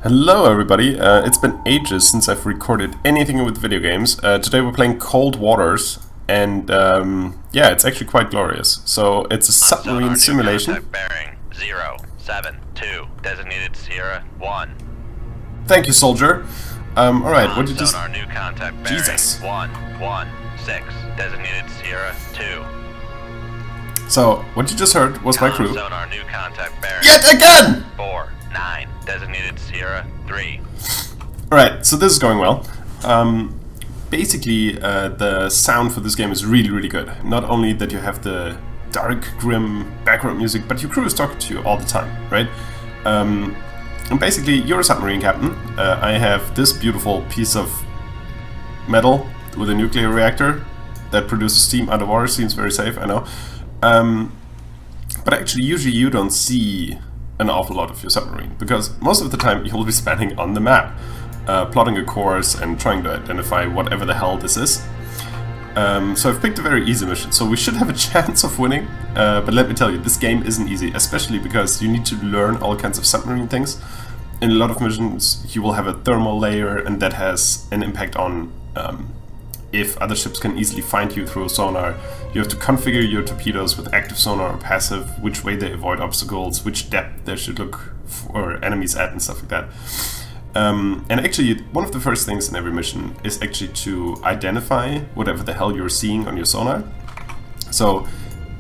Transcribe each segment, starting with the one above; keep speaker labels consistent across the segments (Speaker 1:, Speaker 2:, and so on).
Speaker 1: Hello everybody, it's been ages since I've recorded anything with video games. Today we're playing Cold Waters, and yeah, it's actually quite glorious. So it's a submarine simulation.
Speaker 2: Bearing 072, designated Sierra 1.
Speaker 1: Thank you, soldier. Alright, what did you just...
Speaker 2: Sonar new contact bearing
Speaker 1: Jesus.
Speaker 2: 116, designated Sierra 2.
Speaker 1: So, what you just heard was my crew.
Speaker 2: Sonar new contact bearing
Speaker 1: Yet again!
Speaker 2: 49, designated Sierra 3.
Speaker 1: Alright, so this is going well. Basically, the sound for this game is really, really good. Not only that you have the dark, grim background music, but your crew is talking to you all the time, right? And basically, you're a submarine captain. I have this beautiful piece of metal with a nuclear reactor that produces steam underwater. Seems very safe, I know. But actually, usually you don't see an awful lot of your submarine, because most of the time you'll be spending on the map, plotting a course and trying to identify whatever the hell this is. So I've picked a very easy mission, so we should have a chance of winning, but let me tell you, this game isn't easy, especially because you need to learn all kinds of submarine things. In a lot of missions you will have a thermal layer, and that has an impact on if other ships can easily find you through sonar. You have to configure your torpedoes with active sonar or passive, which way they avoid obstacles, which depth they should look for enemies at, and stuff like that. And actually, one of the first things in every mission is actually to identify whatever the hell you're seeing on your sonar. So,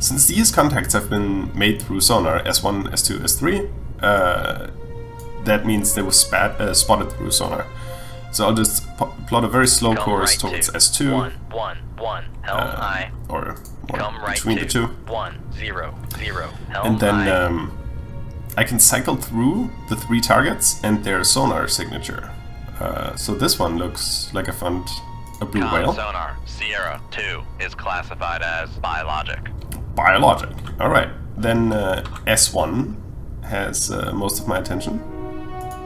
Speaker 1: since these contacts have been made through sonar, S1, S2, S3, that means they were spotted through sonar. So I'll just plot a very slow course towards S2, or between the two,
Speaker 2: 100,
Speaker 1: and then I can cycle through the 3 targets and their sonar signature. So this one looks like a blue whale.
Speaker 2: Sonar Sierra 2 is classified as biologic.
Speaker 1: Biologic. All right. Then S1 has most of my attention.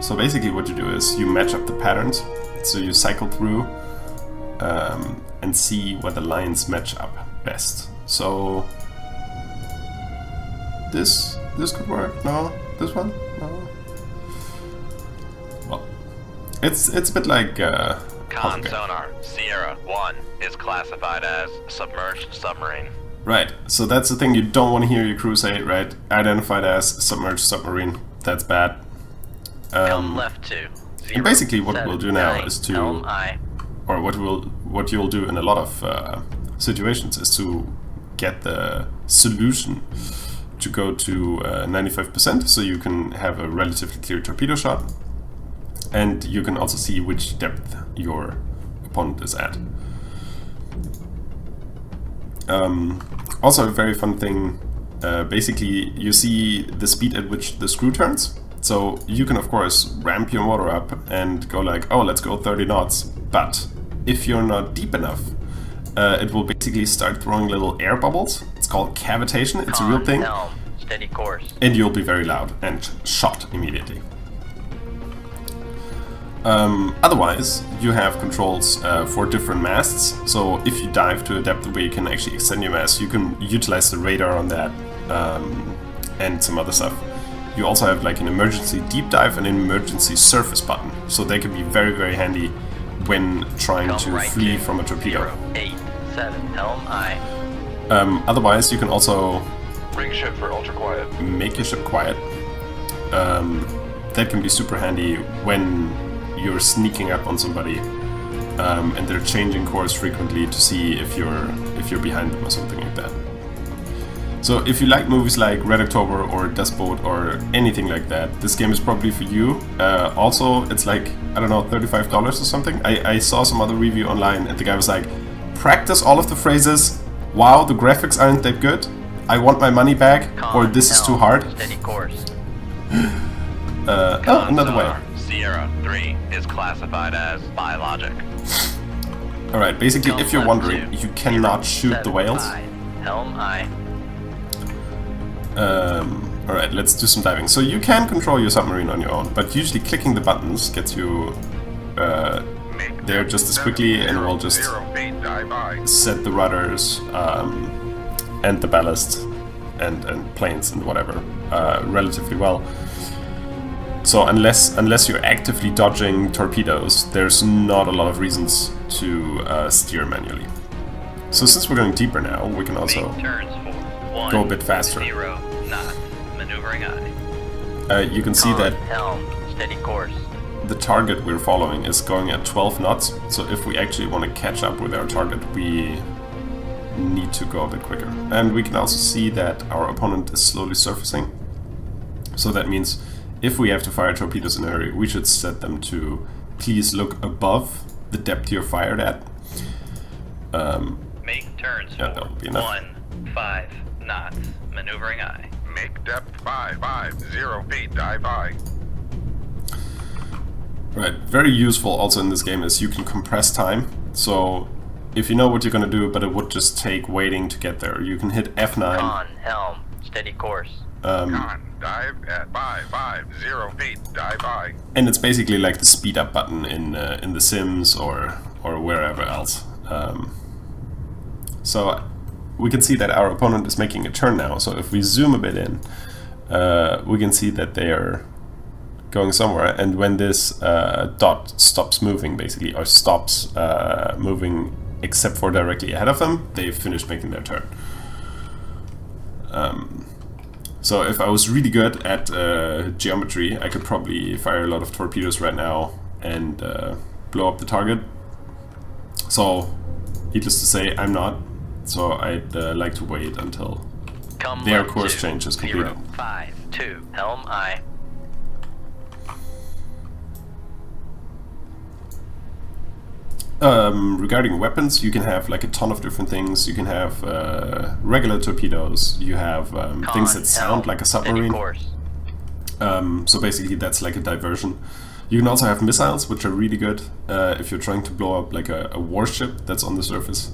Speaker 1: So basically what you do is you match up the patterns. So you cycle through and see where the lines match up best. So this could work. No, this one. No. Well, it's a bit like
Speaker 2: Con sonar Sierra 1 is classified as submerged submarine.
Speaker 1: Right. So that's the thing you don't want to hear your crew say, right? Identified as submerged submarine. That's bad.
Speaker 2: Left 2.
Speaker 1: And basically what we'll do now is to, or what you'll do in a lot of situations is to get the solution to go to 95%, so you can have a relatively clear torpedo shot, and you can also see which depth your opponent is at. Also a very fun thing, basically you see the speed at which the screw turns. So you can of course ramp your motor up and go like, oh, let's go 30 knots, but if you're not deep enough, it will basically start throwing little air bubbles. It's called cavitation, it's a real thing.
Speaker 2: Steady course.
Speaker 1: And you'll be very loud and shot immediately. Otherwise, you have controls for different masts. So if you dive to a depth where you can actually extend your mast, you can utilize the radar on that and some other stuff. You also have like an emergency deep dive and an emergency surface button, so they can be very, very handy when trying to flee from a torpedo.
Speaker 2: 87, helm I.
Speaker 1: Otherwise, you can also
Speaker 3: ring ship for ultra quiet.
Speaker 1: Make your ship quiet. That can be super handy when you're sneaking up on somebody and they're changing course frequently to see if you're behind them or something like that. So if you like movies like Red October or Dust Boat or anything like that, this game is probably for you. Also, it's like, I don't know, $35 or something. I saw some other review online and the guy was like, practice all of the phrases, wow, the graphics aren't that good, I want my money back, or this is too hard.
Speaker 2: Steady course.
Speaker 1: Oh, another way.
Speaker 2: Sierra 3 is classified as biologic.
Speaker 1: Alright, basically if you're wondering, you cannot shoot the whales.
Speaker 2: Helm I.
Speaker 1: Alright, let's do some diving. So you can control your submarine on your own, but usually clicking the buttons gets you there just as quickly, and we'll just set the rudders and the ballast and planes and whatever relatively well. So unless you're actively dodging torpedoes, there's not a lot of reasons to steer manually. So since we're going deeper now, we can also
Speaker 2: turns for 1,
Speaker 1: go a bit faster.
Speaker 2: 0 knots, maneuvering aye.
Speaker 1: You can see that
Speaker 2: helm, steady course.
Speaker 1: the target we're following is going at 12 knots. So if we actually want to catch up with our target, we need to go a bit quicker. And we can also see that our opponent is slowly surfacing. So that means if we have to fire torpedoes in a hurry, we should set them to please look above the depth you're fired at.
Speaker 2: Make turns
Speaker 1: Yeah, that would be enough.
Speaker 2: 5 knots, maneuvering aye.
Speaker 3: Make depth 0 feet, dive high.
Speaker 1: Right, very useful also in this game is you can compress time. So if you know what you're going to do, but it would just take waiting to get there, you can hit F9.
Speaker 2: Con, helm, steady course.
Speaker 3: Con, dive at 0 feet, dive high.
Speaker 1: And it's basically like the speed up button in The Sims or wherever else. So we can see that our opponent is making a turn now. So if we zoom a bit in, we can see that they are going somewhere. And when this dot stops moving, basically, or stops moving except for directly ahead of them, they've finished making their turn. So if I was really good at geometry, I could probably fire a lot of torpedoes right now and blow up the target. So, needless to say, I'm not. So I'd like to wait until their course change is completed.
Speaker 2: 5, 2, helm aye.
Speaker 1: Regarding weapons, you can have like a ton of different things. You can have regular torpedoes. You have things that sound like a submarine. So basically that's like a diversion. You can also have missiles, which are really good if you're trying to blow up like a warship that's on the surface.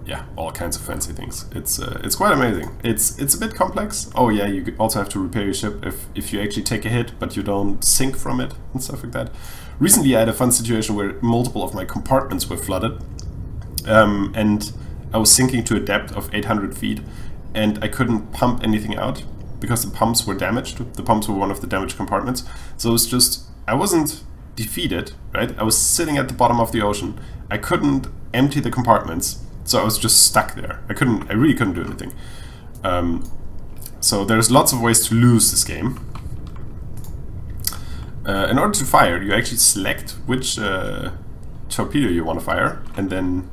Speaker 1: Yeah, all kinds of fancy things. It's quite amazing. It's a bit complex. Oh yeah, you also have to repair your ship if you actually take a hit, but you don't sink from it and stuff like that. Recently I had a fun situation where multiple of my compartments were flooded, and I was sinking to a depth of 800 feet, and I couldn't pump anything out because the pumps were damaged. The pumps were one of the damaged compartments. So it was just, I wasn't defeated, right? I was sitting at the bottom of the ocean. I couldn't empty the compartments, so I was just stuck there. I really couldn't do anything. So there's lots of ways to lose this game. In order to fire, you actually select which torpedo you want to fire, and then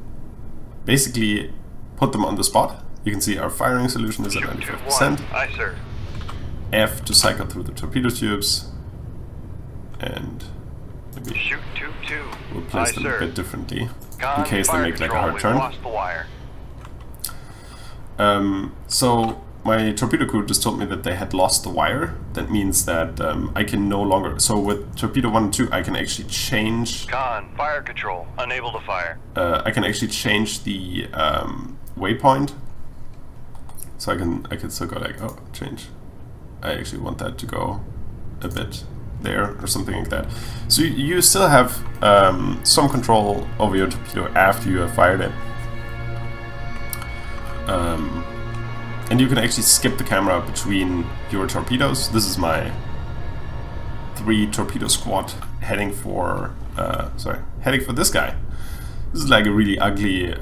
Speaker 1: basically put them on the spot. You can see our firing solution is at 95%.
Speaker 3: Aye, sir.
Speaker 1: F to cycle through the torpedo tubes, and maybe
Speaker 3: Shoot tube 2.
Speaker 1: we'll place them a bit differently in case they make like a hard turn.
Speaker 3: Lost the wire.
Speaker 1: So my torpedo crew just told me that they had lost the wire. That means that I can no longer... So with torpedo 1 and 2, I can actually change...
Speaker 3: Con, fire control, unable to fire.
Speaker 1: I can actually change the waypoint. So I can still go like, oh, change. I actually want that to go a bit there or something like that. So you still have some control over your torpedo after you have fired it. And you can actually skip the camera between your torpedoes. This is my 3 torpedo squad heading for this guy. This is like a really ugly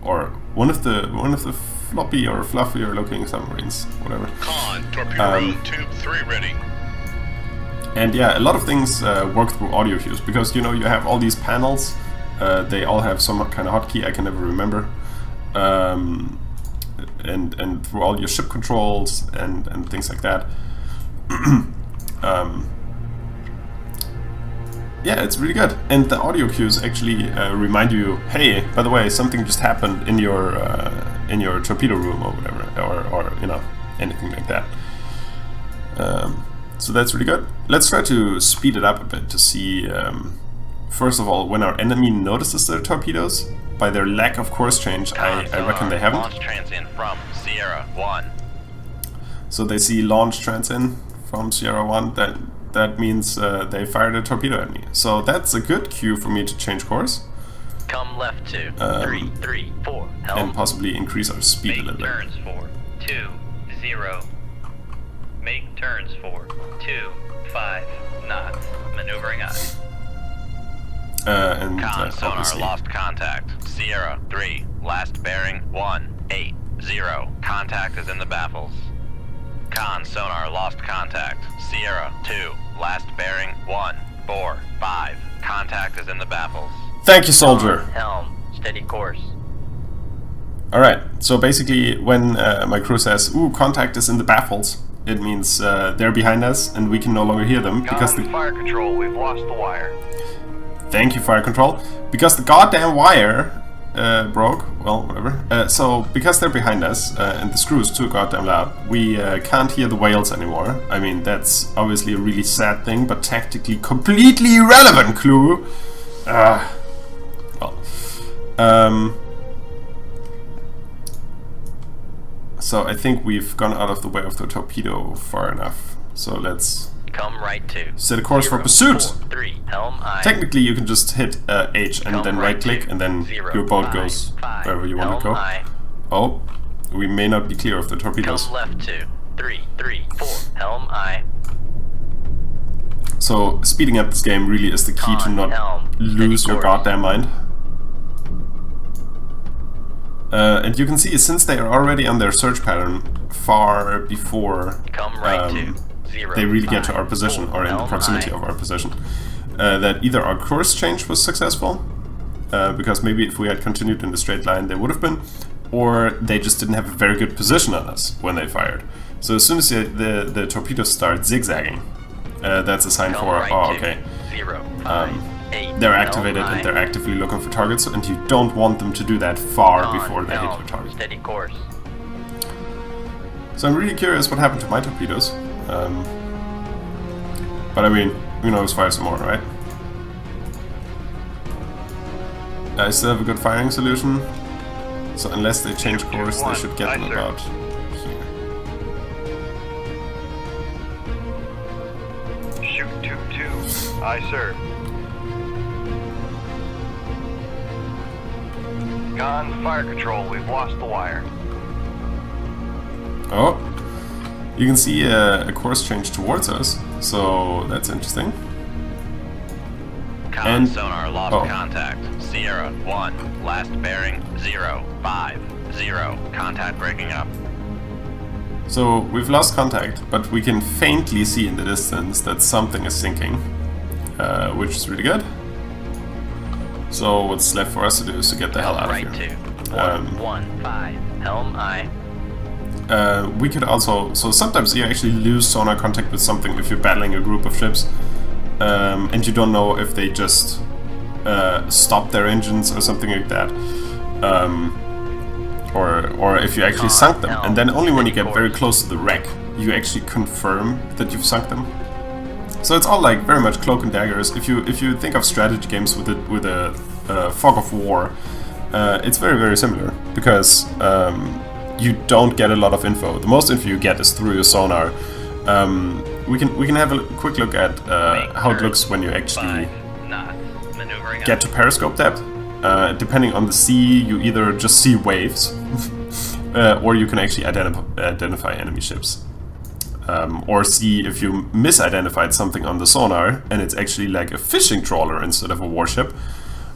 Speaker 1: or one of the floppy or fluffier looking submarines, whatever.
Speaker 3: Con, torpedo tube 3 ready.
Speaker 1: And yeah, a lot of things work through audio cues because you have all these panels. They all have some kind of hotkey I can never remember. And through all your ship controls and things like that. Yeah, it's really good. And the audio cues actually remind you, hey, by the way, something just happened in your torpedo room or whatever, or anything like that. So that's really good. Let's try to speed it up a bit to see, first of all, when our enemy notices their torpedoes. By their lack of course change, I reckon they haven't.
Speaker 2: Launch transit from Sierra 1.
Speaker 1: So they see launch transit from Sierra 1, that means they fired a torpedo at me. So that's a good cue for me to change course.
Speaker 2: Come left to 334. Helm.
Speaker 1: And possibly increase our speed a
Speaker 2: Make
Speaker 1: little bit.
Speaker 2: turns for 2, 0.
Speaker 4: Make turns for 2-5 knots. Maneuvering on.
Speaker 1: And
Speaker 2: Con sonar
Speaker 1: obviously...
Speaker 2: lost contact. Sierra 3, last bearing 180. Contact is in the baffles. Con sonar lost contact. Sierra 2, last bearing 145. Contact is in the baffles.
Speaker 1: Thank you, soldier!
Speaker 4: Helm, steady course.
Speaker 1: Alright, so basically when my crew says, ooh, contact is in the baffles, it means they're behind us and we can no longer hear them because the...
Speaker 5: Fire control, we've lost the wire.
Speaker 1: Thank you, fire control. Because the goddamn wire broke, well, whatever. So, because they're behind us and the screw is too goddamn loud, we can't hear the whales anymore. I mean, that's obviously a really sad thing, but tactically completely irrelevant, crew. So I think we've gone out of the way of the torpedo far enough. So let's
Speaker 4: Come right to.
Speaker 1: set a course for pursuit.
Speaker 4: 3, helm I.
Speaker 1: Technically, you can just hit H and
Speaker 4: Come
Speaker 1: then right click,
Speaker 4: to.
Speaker 1: and then
Speaker 4: 0,
Speaker 1: your boat
Speaker 4: 5,
Speaker 1: goes
Speaker 4: 5,
Speaker 1: wherever you want to
Speaker 4: helm
Speaker 1: go.
Speaker 4: I.
Speaker 1: Oh, we may not be clear of the torpedoes.
Speaker 4: Come left to 3-3-4, helm I.
Speaker 1: So speeding up this game really is the key to
Speaker 4: Con,
Speaker 1: not
Speaker 4: helm,
Speaker 1: lose
Speaker 4: steady
Speaker 1: your
Speaker 4: course.
Speaker 1: goddamn mind. And you can see, since they are already on their search pattern far before
Speaker 4: Come right to 0,
Speaker 1: they really get to
Speaker 4: 5,
Speaker 1: our position,
Speaker 4: 4,
Speaker 1: or in the
Speaker 4: helm
Speaker 1: proximity
Speaker 4: I.
Speaker 1: of our position, that either our course change was successful, because maybe if we had continued in the straight line they would have been, or they just didn't have a very good position on us when they fired. So as soon as the torpedoes start zigzagging, that's a sign
Speaker 4: Come
Speaker 1: for,
Speaker 4: right
Speaker 1: oh,
Speaker 4: to
Speaker 1: okay,
Speaker 4: 0, 5, 8,
Speaker 1: they're
Speaker 4: helm
Speaker 1: activated
Speaker 4: I.
Speaker 1: and they're actively looking for targets, and you don't want them to do that far
Speaker 4: Con,
Speaker 1: before they hit
Speaker 4: helm,
Speaker 1: your target.
Speaker 4: steady course.
Speaker 1: So I'm really curious what happened to my torpedoes. But I mean, we can always fire some more, right? I still have a good firing solution, so unless they change course, they should get them about here.
Speaker 5: Shoot 2-2. Aye, sir. Con, fire control, we've lost the wire.
Speaker 1: Oh, you can see a course change towards us, so that's interesting.
Speaker 2: Con
Speaker 1: And-
Speaker 2: sonar lost
Speaker 1: oh.
Speaker 2: contact. Sierra 1, last bearing 050. Contact breaking up.
Speaker 1: So we've lost contact, but we can faintly see in the distance that something is sinking, which is really good. So what's left for us to do is to get the hell out of
Speaker 4: Right
Speaker 1: here.
Speaker 4: to 1-1-5, helm I.
Speaker 1: We could also, so sometimes you actually lose sonar contact with something if you're battling a group of ships, and you don't know if they just stop their engines or something like that, or if you actually sunk them, and then only when you get very close to the wreck you actually confirm that you've sunk them. So it's all like very much cloak and daggers. If you think of strategy games with a fog of war, it's very similar, because you don't get a lot of info. The most info you get is through your sonar. We can have a quick look at how it looks when you actually
Speaker 4: 5 knots. Maneuvering
Speaker 1: get to periscope depth. Depending on the sea, you either just see waves, or you can actually identify enemy ships. Or see if you misidentified something on the sonar and it's actually like a fishing trawler instead of a warship.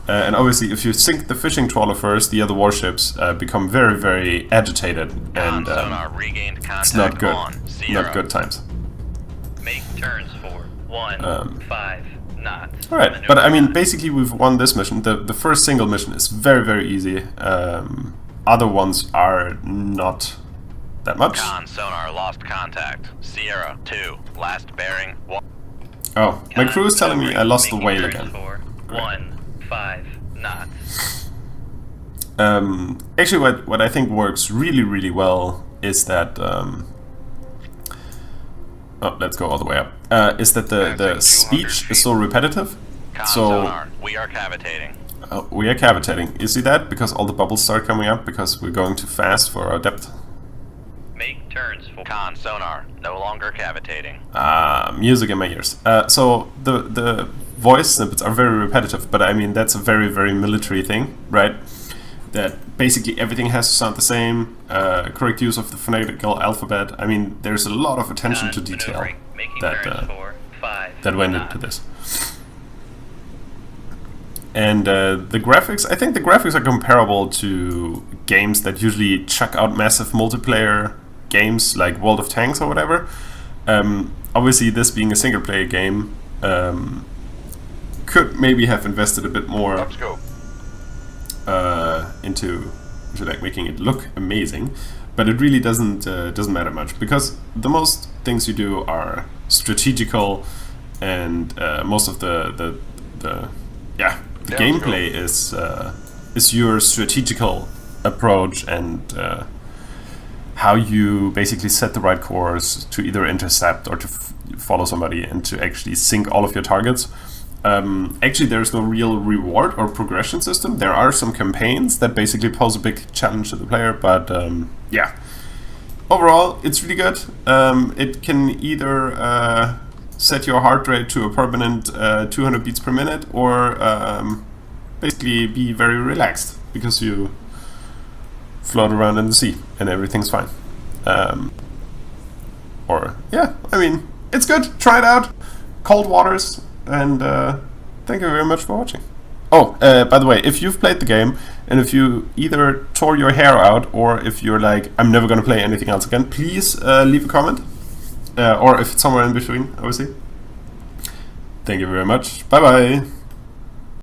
Speaker 1: And obviously if you sink the fishing trawler first, the other warships become very agitated, and
Speaker 2: Sonar regained contact
Speaker 1: it's not good.
Speaker 2: on Sierra.
Speaker 1: Not good times.
Speaker 4: Make turns for 1-5 knots.
Speaker 1: Alright, but I mean, basically we've won this mission. The first single mission is very easy. Other ones are not that much.
Speaker 2: Con sonar lost contact. Sierra 2, last bearing 1.
Speaker 1: Oh, my crew is telling me I lost the
Speaker 4: Making
Speaker 1: whale
Speaker 4: turns
Speaker 1: again.
Speaker 4: For 1-5 knots.
Speaker 1: Actually, what I think works really well is that let's go all the way up. Is that the speech is so repetitive?
Speaker 2: Con
Speaker 1: So
Speaker 2: sonar, we are cavitating.
Speaker 1: we are cavitating. You see that? Because all the bubbles start coming up because we're going too fast for our depth.
Speaker 4: Make turns for
Speaker 2: Con sonar, no longer cavitating.
Speaker 1: Music in my ears. So the voice snippets are very repetitive, but I mean that's a very military thing, right? that basically everything has to sound the same, correct use of the phonetical alphabet. I mean, there's a lot of attention to detail that went into this. And the graphics, I think the graphics are comparable to games that usually chuck out massive multiplayer games like World of Tanks or whatever. Obviously, this being a single-player game, could maybe have invested a bit more into like making it look amazing, but it really doesn't matter much, because the most things you do are strategical, and most of the gameplay is your strategical approach and how you basically set the right course to either intercept or to follow somebody and to actually sink all of your targets. Actually, there's no real reward or progression system. There are some campaigns that basically pose a big challenge to the player, but yeah. Overall, it's really good. It can either set your heart rate to a permanent 200 beats per minute, or basically be very relaxed because you float around in the sea and everything's fine. Or yeah, I mean, it's good. Try it out. Cold waters, and thank you very much for watching. Oh, by the way, if you've played the game and if you either tore your hair out or if you're like, I'm never gonna play anything else again, please leave a comment, or if it's somewhere in between, obviously. Thank you very much. Bye bye.